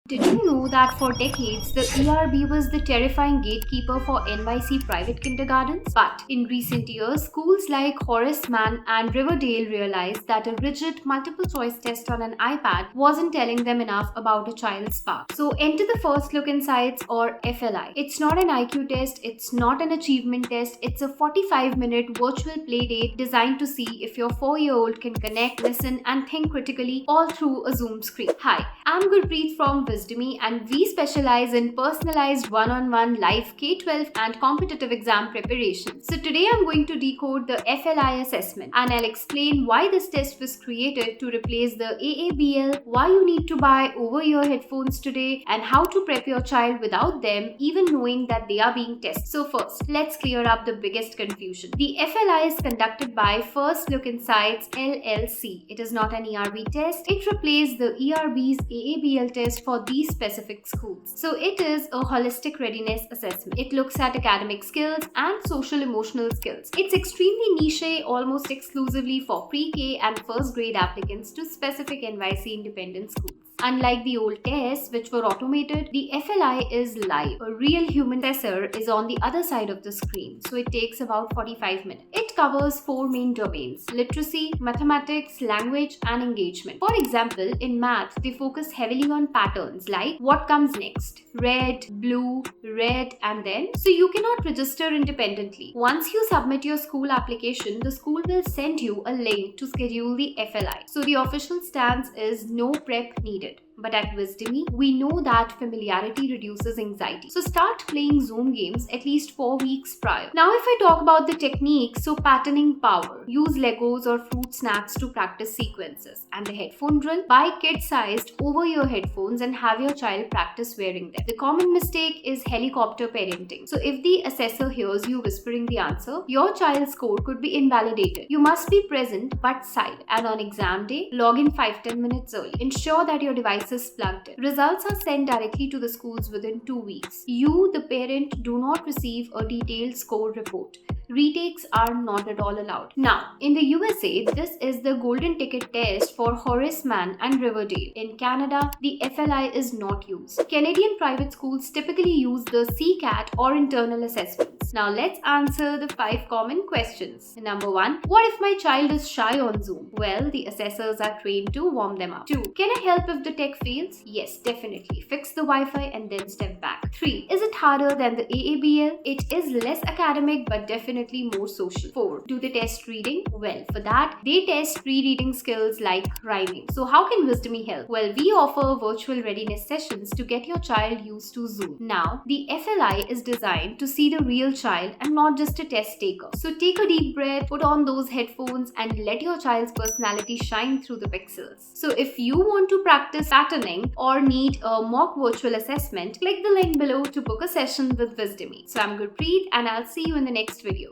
Did you know that for decades, the ERB was the terrifying gatekeeper for NYC private kindergartens? But in recent years, schools like Horace Mann and Riverdale realized that a rigid multiple choice test on an iPad wasn't telling them enough about a child's spark. So enter the First Look Insights, or FLI. It's not an IQ test, it's not an achievement test, it's a 45-minute virtual play date designed to see if your 4-year-old can connect, listen, and think critically all through a Zoom screen. Hi, I'm Gurpreet from Wizdomi, and we specialize in personalized one-on-one live K-12 and competitive exam preparation. So today I'm going to decode the FLI assessment, and I'll explain why this test was created to replace the AABL, why you need to buy over-ear headphones today, and how to prep your child without them even knowing that they are being tested. So first, let's clear up the biggest confusion. The FLI is conducted by First Look Insights LLC. It is not an ERB test. It replaced the ERB's AABL test for these specific schools. So it is a holistic readiness assessment. It looks at academic skills and social emotional skills. It's extremely niche, almost exclusively for pre-K and first grade applicants to specific NYC independent schools. Unlike the old tests, which were automated, the FLI is live. A real human assessor is on the other side of the screen, so it takes about 45 minutes. It covers 4 main domains: literacy, mathematics, language, and engagement. For example, in math, they focus heavily on patterns like what comes next, red, blue, red, and then. So you cannot register independently. Once you submit your school application, the school will send you a link to schedule the FLI. So the official stance is no prep needed. But at Wizdomi, we know that familiarity reduces anxiety. So start playing Zoom games at least 4 weeks prior. Now if I talk about the techniques, so patterning power. Use Legos or fruit snacks to practice sequences. And the headphone drill, buy kid-sized over-ear headphones and have your child practice wearing them. The common mistake is helicopter parenting. So if the assessor hears you whispering the answer, your child's score could be invalidated. You must be present but silent. And on exam day, log in 5-10 minutes early. Ensure that your device is plugged in. Results are sent directly to the schools within 2 weeks. You, the parent, do not receive a detailed score report. Retakes are not at all allowed. Now, in the USA, this is the golden ticket test for Horace Mann and Riverdale. In Canada, the FLI is not used. Canadian private schools typically use the CCAT or internal assessments. Now, let's answer the 5 common questions. Number 1, what if my child is shy on Zoom? Well, the assessors are trained to warm them up. 2, can I help if the tech fails? Yes, definitely. Fix the Wi-Fi and then step back. 3, is it harder than the AABL? It is less academic but definitely more social. 4, do they test reading? Well, for that, they test pre-reading skills like rhyming. So how can Wizdomi help? Well, we offer virtual readiness sessions to get your child used to Zoom. Now, the FLI is designed to see the real child and not just a test taker. So take a deep breath, put on those headphones, and let your child's personality shine through the pixels. So if you want to practice patterning or need a mock virtual assessment, click the link below to book a session with Wizdomi. So I'm Gurpreet, and I'll see you in the next video.